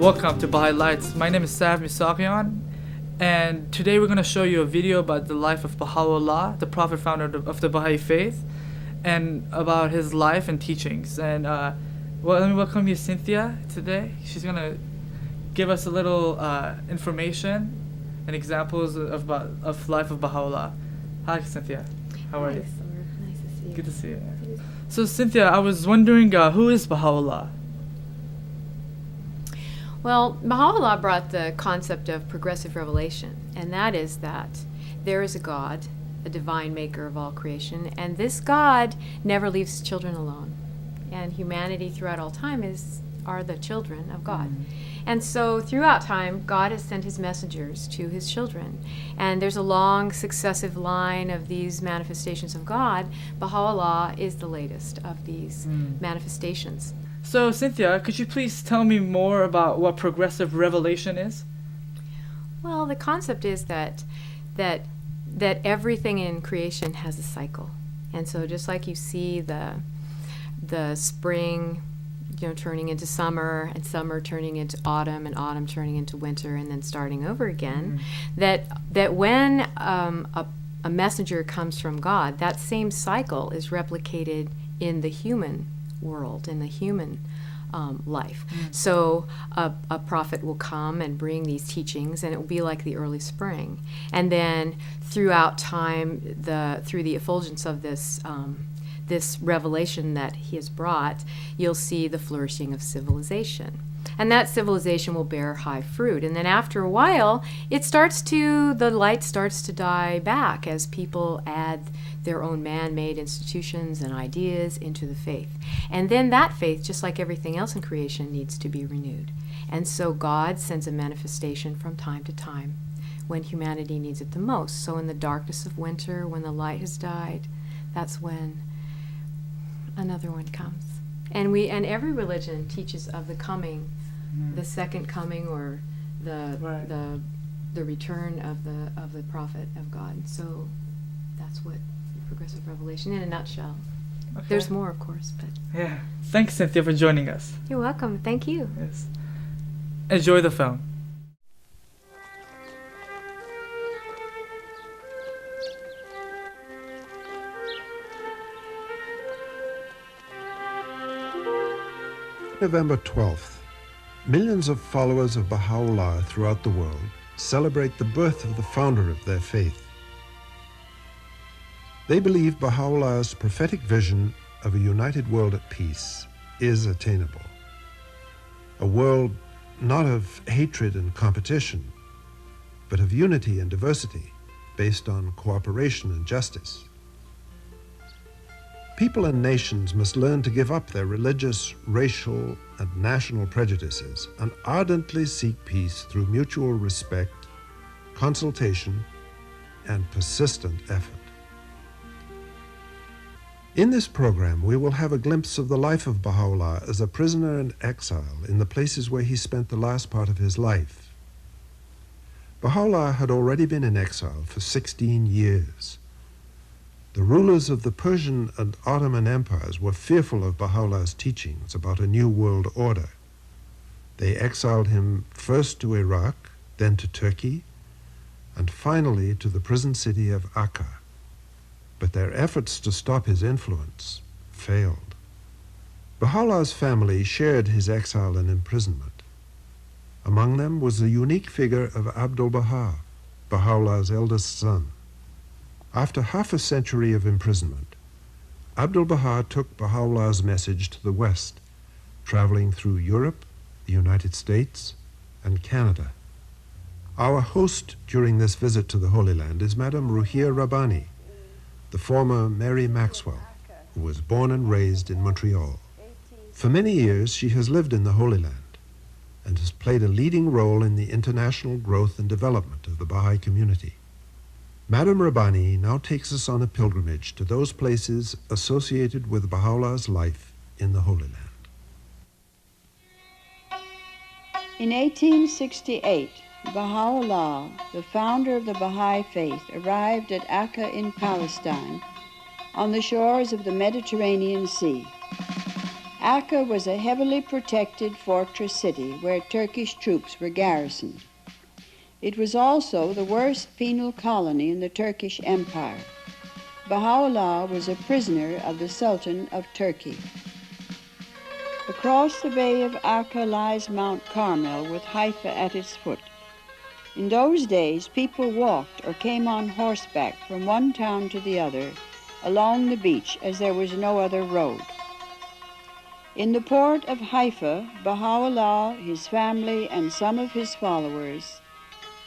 Welcome to Baha'i Lights. My name is Sarv Misaghian, and today we're going to show you a video about the life of Bahá'u'lláh, the prophet founder of the Baha'i faith, and about his life and teachings. And let me welcome you, Cynthia, today. She's going to give us a little information and examples of life of Bahá'u'lláh. Hi, Cynthia. How are you? Sarv. Nice to see you. Good to see you. So, Cynthia, I was wondering, who is Bahá'u'lláh? Well, Baha'u'llah brought the concept of progressive revelation, and that is that there is a God, a divine maker of all creation, and this God never leaves children alone. And humanity throughout all time are the children of God. And so throughout time, God has sent his messengers to his children. And there's a long successive line of these manifestations of God. Baha'u'llah is the latest of these manifestations. So, Cynthia, could you please tell me more about what progressive revelation is? Well, the concept is that everything in creation has a cycle. And so just like you see the spring, turning into summer, and summer turning into autumn, and autumn turning into winter, and then starting over again, that when a messenger comes from God, that same cycle is replicated in the human world, in the human life. So a prophet will come and bring these teachings, and it will be like the early spring. And then throughout time, through the effulgence of this revelation that he has brought, you'll see the flourishing of civilization. And that civilization will bear high fruit. And then after a while, the light starts to die back as people add their own man-made institutions and ideas into the faith. And then that faith, just like everything else in creation, needs to be renewed. And so God sends a manifestation from time to time when humanity needs it the most. So in the darkness of winter, when the light has died, that's when another one comes. And every religion teaches of the coming, the second coming, or the return of the prophet of God. So that's what progressive revelation in a nutshell. Okay. There's more, of course, but Yeah. Thanks, Cynthia, for joining us. you're welcome. Thank you. Yes. Enjoy the film. November 12th, millions of followers of Baha'u'lláh throughout the world celebrate the birth of the founder of their faith. They believe Baha'u'llah's prophetic vision of a united world at peace is attainable. A world not of hatred and competition, but of unity and diversity based on cooperation and justice. People and nations must learn to give up their religious, racial, and national prejudices and ardently seek peace through mutual respect, consultation, and persistent effort. In this program, we will have a glimpse of the life of Baha'u'lláh as a prisoner and exile in the places where he spent the last part of his life. Baha'u'lláh had already been in exile for 16 years. The rulers of the Persian and Ottoman empires were fearful of Baha'u'llah's teachings about a new world order. They exiled him first to Iraq, then to Turkey, and finally to the prison city of Akka. But their efforts to stop his influence failed. Baha'u'llah's family shared his exile and imprisonment. Among them was the unique figure of Abdul-Baha, Baha'u'llah's eldest son. After half a century of imprisonment, Abdul-Baha took Baha'u'llah's message to the West, traveling through Europe, the United States, and Canada. Our host during this visit to the Holy Land is Madame Ruhia Rabbani, the former Mary Maxwell, who was born and raised in Montreal. For many years, she has lived in the Holy Land and has played a leading role in the international growth and development of the Baha'i community. Madame Rabbani now takes us on a pilgrimage to those places associated with Baha'u'llah's life in the Holy Land. In 1868, Baha'u'lláh, the founder of the Baha'i faith, arrived at Akka in Palestine on the shores of the Mediterranean Sea. Akka was a heavily protected fortress city where Turkish troops were garrisoned. It was also the worst penal colony in the Turkish Empire. Bahá'u'lláh was a prisoner of the Sultan of Turkey. Across the bay of Akka lies Mount Carmel with Haifa at its foot. In those days, people walked or came on horseback from one town to the other along the beach, as there was no other road. In the port of Haifa, Bahá'u'lláh, his family, and some of his followers,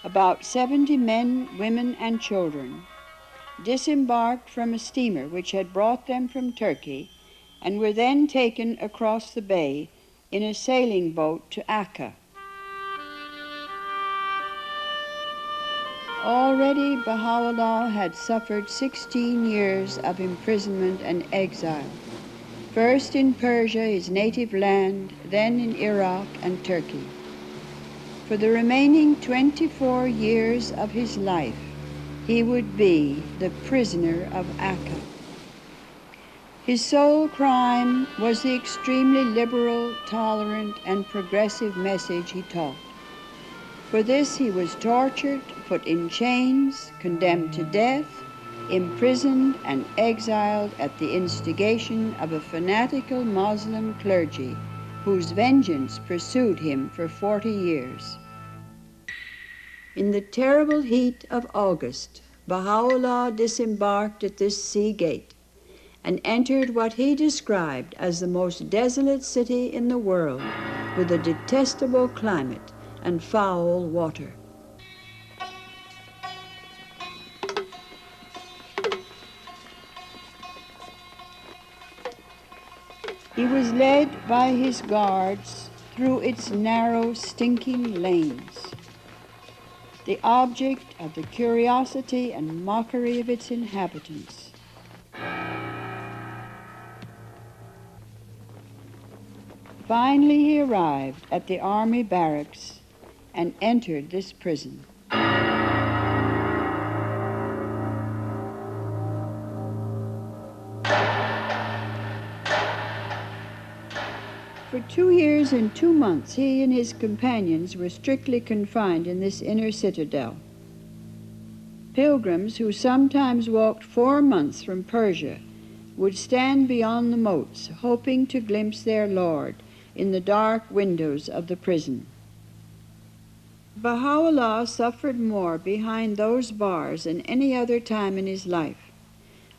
about 70 men, women, and children, disembarked from a steamer which had brought them from Turkey and were then taken across the bay in a sailing boat to Akka. Already Bahá'u'lláh had suffered 16 years of imprisonment and exile, first in Persia, his native land, then in Iraq and Turkey. For the remaining 24 years of his life, he would be the prisoner of Akka. His sole crime was the extremely liberal, tolerant, and progressive message he taught. For this he was tortured, put in chains, condemned to death, imprisoned and exiled at the instigation of a fanatical Muslim clergy whose vengeance pursued him for 40 years. In the terrible heat of August, Bahá'u'lláh disembarked at this sea gate and entered what he described as the most desolate city in the world, with a detestable climate and foul water. He was led by his guards through its narrow, stinking lanes, the object of the curiosity and mockery of its inhabitants. Finally, he arrived at the army barracks and entered this prison. For 2 years and 2 months, he and his companions were strictly confined in this inner citadel. Pilgrims who sometimes walked 4 months from Persia would stand beyond the moats, hoping to glimpse their Lord in the dark windows of the prison. Bahá'u'lláh suffered more behind those bars than any other time in his life.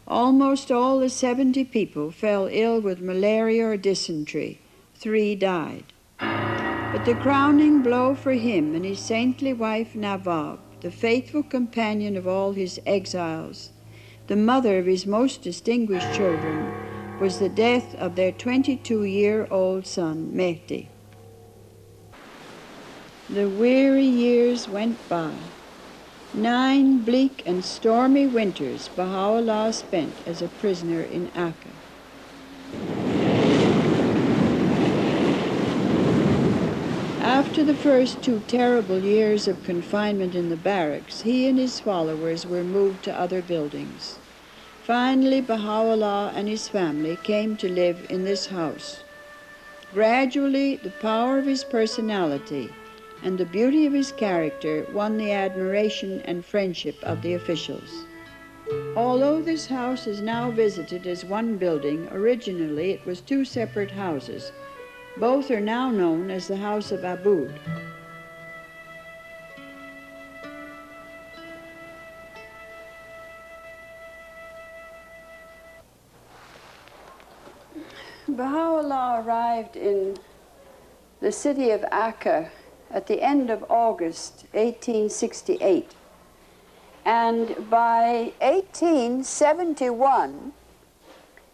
Almost all the 70 people fell ill with malaria or dysentery. 3 died. But the crowning blow for him and his saintly wife Nawab, the faithful companion of all his exiles, the mother of his most distinguished children, was the death of their 22-year-old son, Mehdi. The weary years went by. 9 bleak and stormy winters Bahá'u'lláh spent as a prisoner in Akka. After the first 2 terrible years of confinement in the barracks, he and his followers were moved to other buildings. Finally, Bahá'u'lláh and his family came to live in this house. Gradually, the power of his personality and the beauty of his character won the admiration and friendship of the officials. Although this house is now visited as one building, originally it was 2 separate houses. Both are now known as the House of Aboud. Bahá'u'lláh arrived in the city of Akka at the end of August 1868. And by 1871,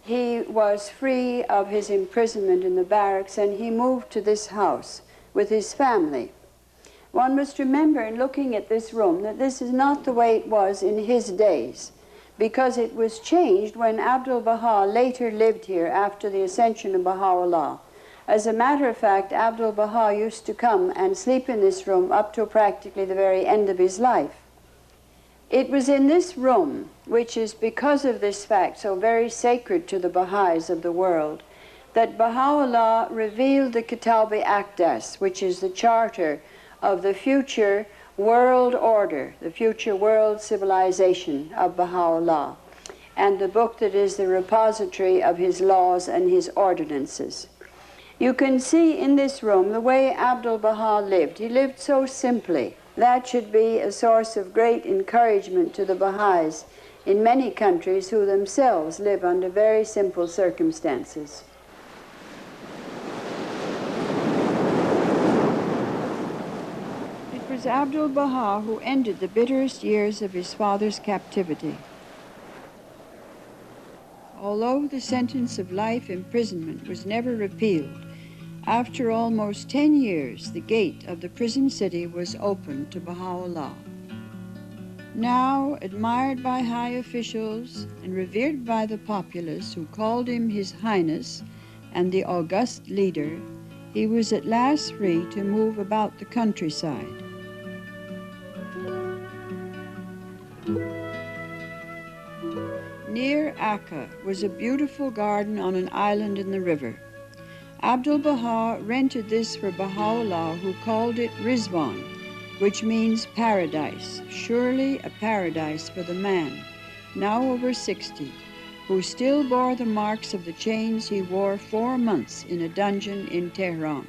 he was free of his imprisonment in the barracks, and he moved to this house with his family. One must remember in looking at this room that this is not the way it was in his days, because it was changed when Abdul-Baha later lived here after the ascension of Baha'u'llah. As a matter of fact, Abdul-Baha used to come and sleep in this room up to practically the very end of his life. It was in this room, which is because of this fact so very sacred to the Baha'is of the world, that Baha'u'llah revealed the Kitab-i Aqdas, which is the charter of the future world order, the future world civilization of Baha'u'llah, and the book that is the repository of his laws and his ordinances. You can see in this room the way Abdul-Baha lived. He lived so simply. That should be a source of great encouragement to the Baha'is in many countries who themselves live under very simple circumstances. It was Abdul-Baha who ended the bitterest years of his father's captivity. Although the sentence of life imprisonment was never repealed, after almost 10 years, the gate of the prison city was opened to Baha'u'llah. Now admired by high officials and revered by the populace who called him His Highness and the august leader, he was at last free to move about the countryside. Near Akka was a beautiful garden on an island in the river. Abdul-Baha rented this for Baha'u'llah, who called it Rizwan, which means paradise, surely a paradise for the man, now over 60, who still bore the marks of the chains he wore 4 months in a dungeon in Tehran.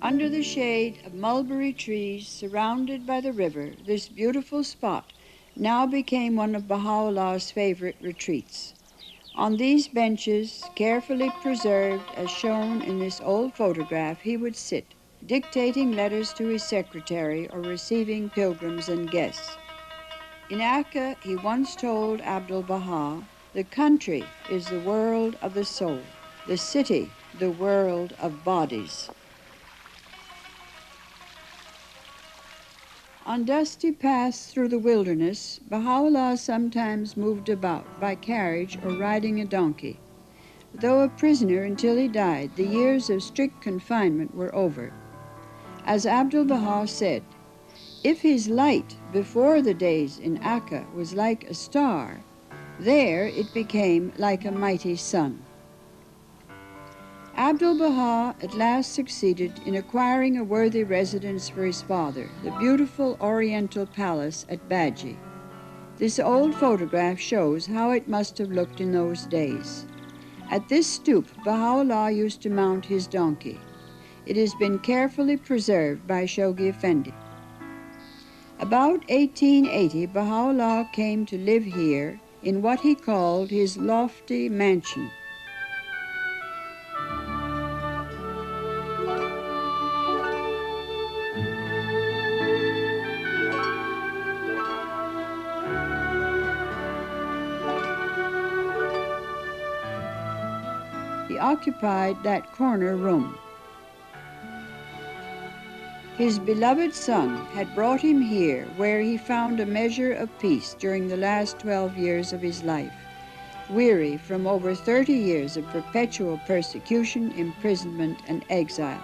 Under the shade of mulberry trees, surrounded by the river, this beautiful spot now became one of Baha'u'llah's favorite retreats. On these benches, carefully preserved as shown in this old photograph, he would sit, dictating letters to his secretary or receiving pilgrims and guests. In Akka, he once told Abdul-Baha, "The country is the world of the soul, the city the world of bodies." On dusty paths through the wilderness, Baha'u'llah sometimes moved about by carriage or riding a donkey. Though a prisoner until he died, the years of strict confinement were over. As Abdul-Baha said, if his light before the days in Akka was like a star, there it became like a mighty sun. Abdul-Baha at last succeeded in acquiring a worthy residence for his father, the beautiful Oriental palace at Baji. This old photograph shows how it must have looked in those days. At this stoop, Baha'u'llah used to mount his donkey. It has been carefully preserved by Shoghi Effendi. About 1880, Baha'u'llah came to live here in what he called his lofty mansion. He occupied that corner room. His beloved son had brought him here, where he found a measure of peace during the last 12 years of his life, weary from over 30 years of perpetual persecution, imprisonment, and exile.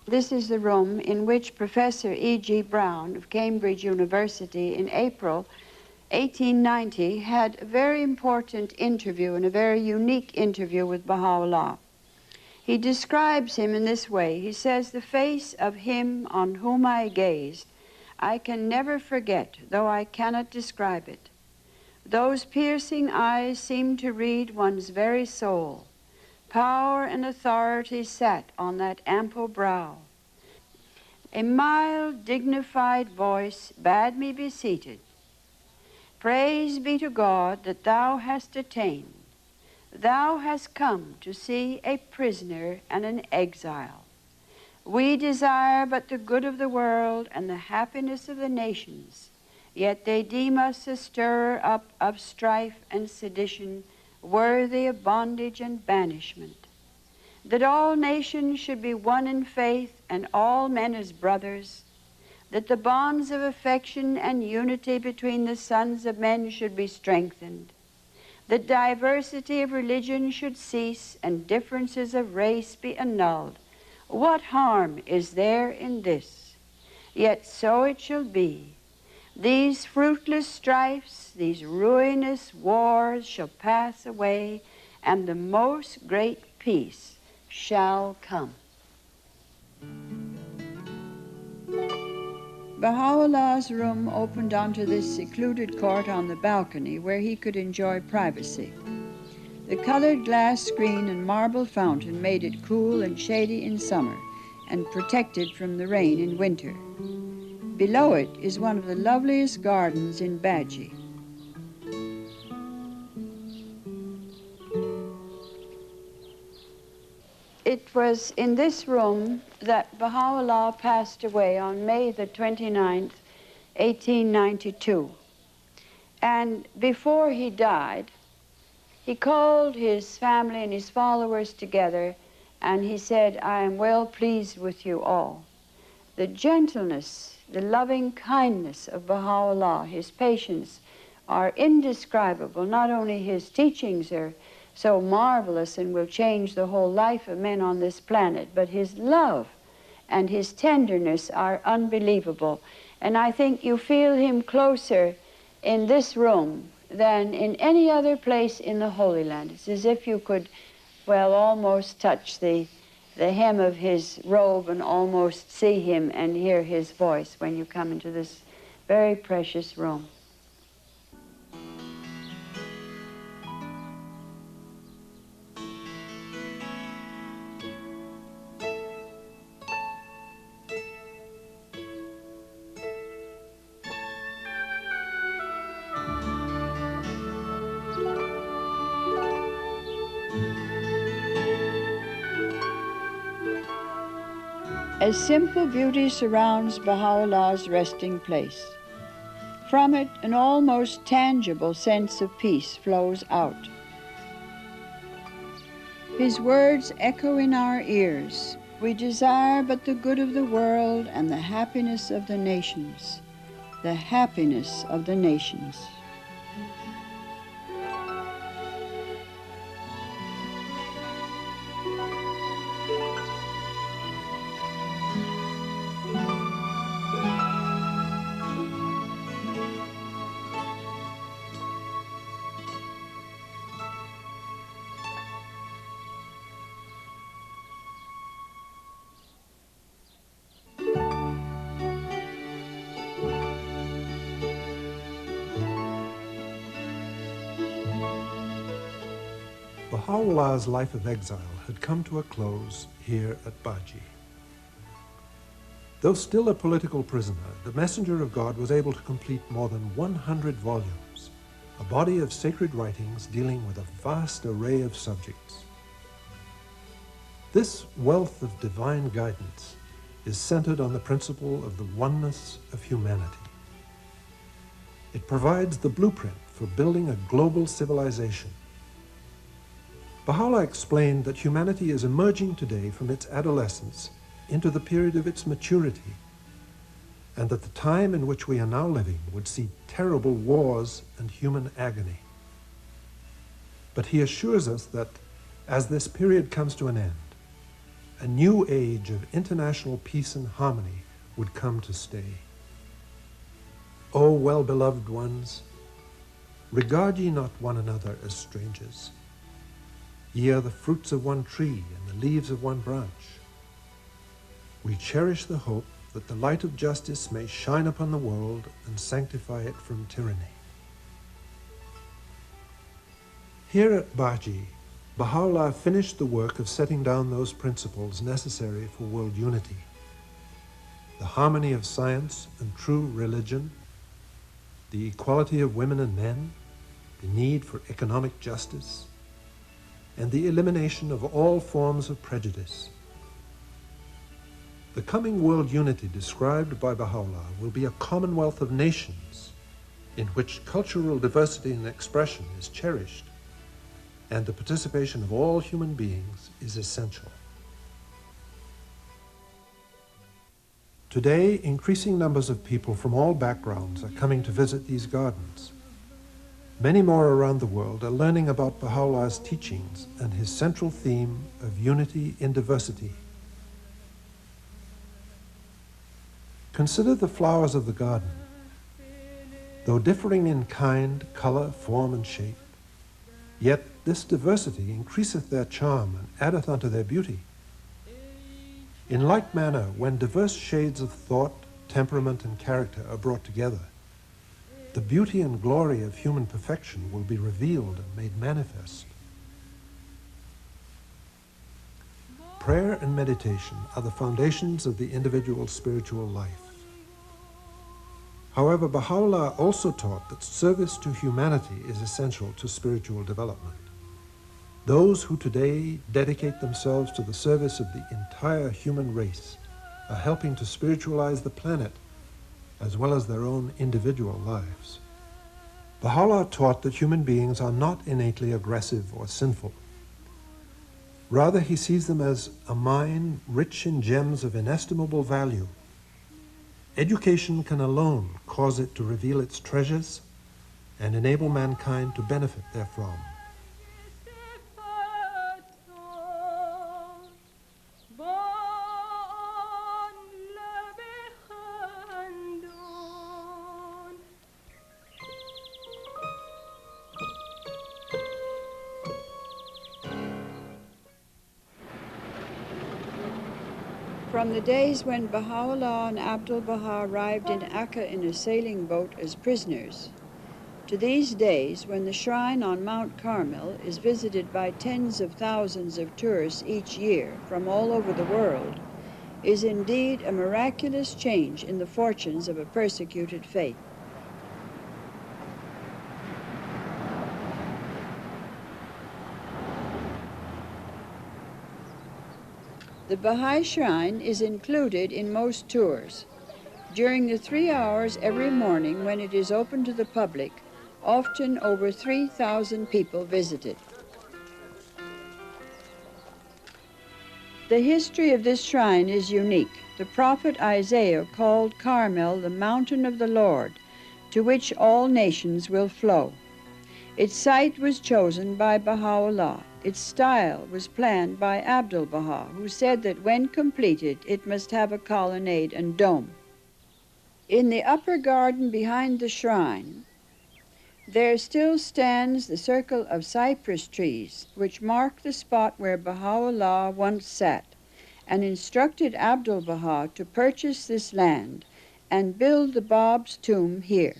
This is the room in which Professor E.G. Brown of Cambridge University in April 1890 had a very important interview and a very unique interview with Baha'u'llah. He describes him in this way. He says, "The face of him on whom I gazed, I can never forget, though I cannot describe it. Those piercing eyes seemed to read one's very soul. Power and authority sat on that ample brow. A mild, dignified voice bade me be seated. Praise be to God that thou hast attained. Thou hast come to see a prisoner and an exile. We desire but the good of the world and the happiness of the nations, yet they deem us a stirrer up of strife and sedition, worthy of bondage and banishment. that all nations should be one in faith and all men as brothers, that the bonds of affection and unity between the sons of men should be strengthened, that diversity of religion should cease and differences of race be annulled. What harm is there in this? Yet so it shall be. These fruitless strifes, these ruinous wars shall pass away, and the most great peace shall come. Baha'u'llah's room opened onto this secluded court on the balcony where he could enjoy privacy. The colored glass screen and marble fountain made it cool and shady in summer and protected from the rain in winter. Below it is one of the loveliest gardens in Bahai. It was in this room that Baha'u'llah passed away on May the 29th, 1892. And before he died, he called his family and his followers together, and he said, I am well pleased with you all. The gentleness, the loving kindness of Baha'u'llah, his patience, are indescribable. Not only his teachings are so marvelous and will change the whole life of men on this planet, but his love and his tenderness are unbelievable. And I think you feel him closer in this room than in any other place in the Holy Land. It's as if you could, well, almost touch the hem of his robe and almost see him and hear his voice when you come into this very precious room. A simple beauty surrounds Baha'u'llah's resting place. From it, an almost tangible sense of peace flows out. His words echo in our ears. We desire but the good of the world and the happiness of the nations. The happiness of the nations. Baha'u'llah's life of exile had come to a close here at Bahai. Though still a political prisoner, the messenger of God was able to complete more than 100 volumes, a body of sacred writings dealing with a vast array of subjects. This wealth of divine guidance is centered on the principle of the oneness of humanity. It provides the blueprint for building a global civilization. Baha'u'llah explained that humanity is emerging today from its adolescence into the period of its maturity, and that the time in which we are now living would see terrible wars and human agony. But he assures us that as this period comes to an end, a new age of international peace and harmony would come to stay. O well-beloved ones, regard ye not one another as strangers. Ye are the fruits of one tree and the leaves of one branch. We cherish the hope that the light of justice may shine upon the world and sanctify it from tyranny. Here at Bahai, Baha'u'llah finished the work of setting down those principles necessary for world unity: the harmony of science and true religion, the equality of women and men, the need for economic justice, and the elimination of all forms of prejudice. The coming world unity described by Baha'u'llah will be a commonwealth of nations in which cultural diversity and expression is cherished, and the participation of all human beings is essential. Today, increasing numbers of people from all backgrounds are coming to visit these gardens. Many more around the world are learning about Baha'u'llah's teachings and his central theme of unity in diversity. Consider the flowers of the garden. Though differing in kind, color, form, and shape, yet this diversity increaseth their charm and addeth unto their beauty. In like manner, when diverse shades of thought, temperament, and character are brought together, the beauty and glory of human perfection will be revealed and made manifest. Prayer and meditation are the foundations of the individual spiritual life. However, Baha'u'llah also taught that service to humanity is essential to spiritual development. Those who today dedicate themselves to the service of the entire human race are helping to spiritualize the planet as well as their own individual lives. Baha'u'llah taught that human beings are not innately aggressive or sinful. Rather, he sees them as a mine rich in gems of inestimable value. Education can alone cause it to reveal its treasures and enable mankind to benefit therefrom. From the days when Baha'u'llah and Abdul-Baha arrived in Akka in a sailing boat as prisoners, to these days when the shrine on Mount Carmel is visited by tens of thousands of tourists each year from all over the world, is indeed a miraculous change in the fortunes of a persecuted faith. The Baha'i shrine is included in most tours. During the 3 hours every morning when it is open to the public, often over 3,000 people visit it. The history of this shrine is unique. The prophet Isaiah called Carmel the mountain of the Lord, to which all nations will flow. Its site was chosen by Baha'u'llah. Its style was planned by Abdul-Baha, who said that when completed, it must have a colonnade and dome. In the upper garden behind the shrine, there still stands the circle of cypress trees, which mark the spot where Baha'u'llah once sat, and instructed Abdul-Baha to purchase this land and build the Bab's tomb here.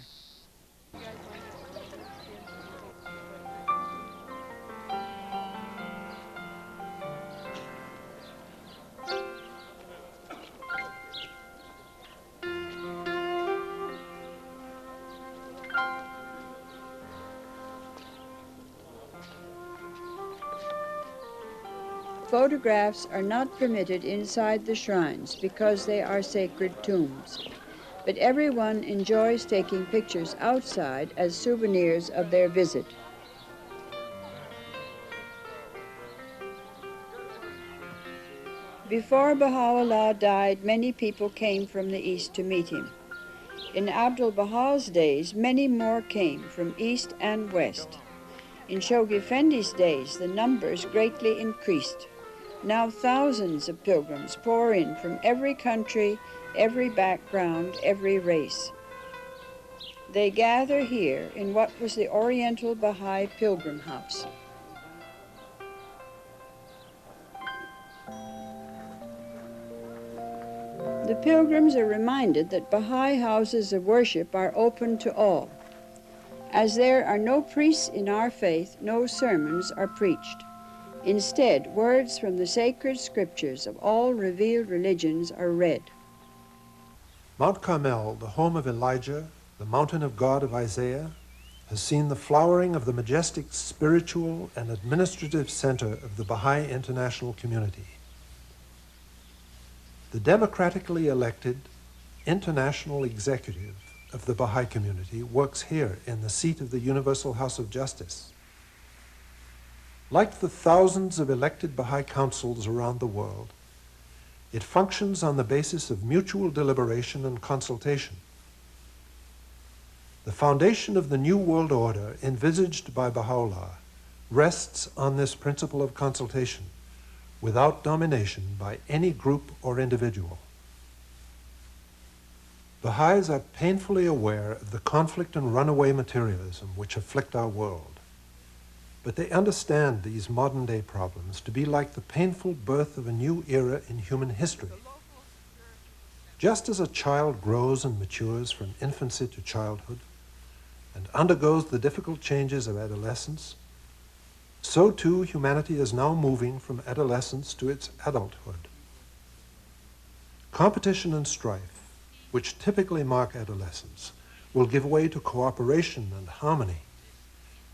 Photographs are not permitted inside the shrines because they are sacred tombs, but everyone enjoys taking pictures outside as souvenirs of their visit. Before Baha'u'llah died, many people came from the east to meet him. In Abdul-Baha's days, many more came from east and west. In Shoghi Effendi's days, the numbers greatly increased. Now thousands of pilgrims pour in from every country, every background, every race. They gather here in what was the Oriental Baha'i Pilgrim House. The pilgrims are reminded that Baha'i houses of worship are open to all. As there are no priests in our faith, no sermons are preached. Instead, words from the sacred scriptures of all revealed religions are read. Mount Carmel, the home of Elijah, the mountain of God of Isaiah, has seen the flowering of the majestic spiritual and administrative center of the Baha'i international community. The democratically elected international executive of the Baha'i community works here in the seat of the Universal House of Justice. Like the thousands of elected Baha'i councils around the world, it functions on the basis of mutual deliberation and consultation. The foundation of the New World Order envisaged by Baha'u'llah rests on this principle of consultation, without domination by any group or individual. Baha'is are painfully aware of the conflict and runaway materialism which afflict our world. But they understand these modern-day problems to be like the painful birth of a new era in human history. Just as a child grows and matures from infancy to childhood and undergoes the difficult changes of adolescence, so too humanity is now moving from adolescence to its adulthood. Competition and strife, which typically mark adolescence, will give way to cooperation and harmony,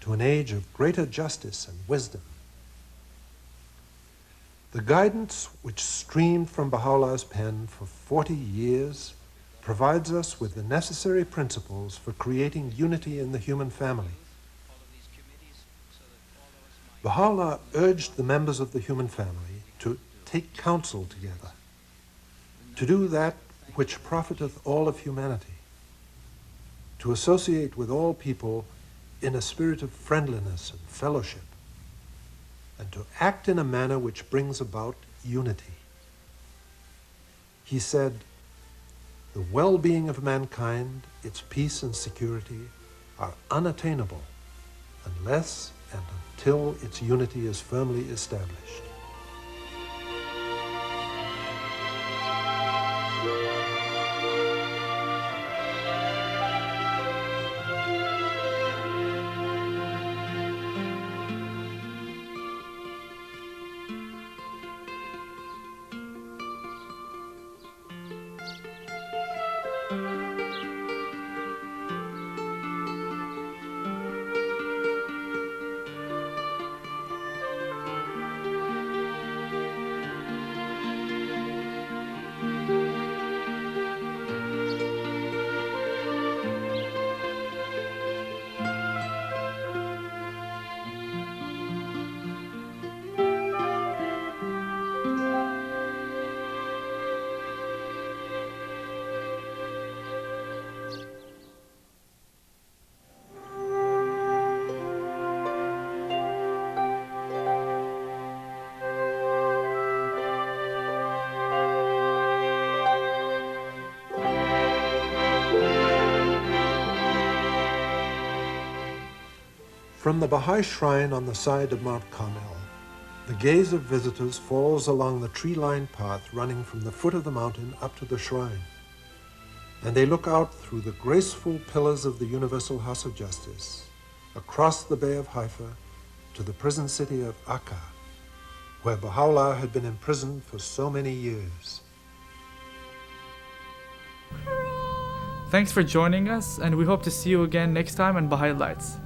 to an age of greater justice and wisdom. The guidance which streamed from Baha'u'llah's pen for 40 years provides us with the necessary principles for creating unity in the human family. Baha'u'llah urged the members of the human family to take counsel together, to do that which profiteth all of humanity, to associate with all people in a spirit of friendliness and fellowship, and to act in a manner which brings about unity. He said, "The well-being of mankind, its peace and security, are unattainable unless and until its unity is firmly established." From the Baha'i shrine on the side of Mount Carmel, the gaze of visitors falls along the tree-lined path running from the foot of the mountain up to the shrine, and they look out through the graceful pillars of the Universal House of Justice, across the Bay of Haifa to the prison city of Akka, where Baha'u'llah had been imprisoned for so many years. Thanks for joining us, and we hope to see you again next time on Baha'i Lights.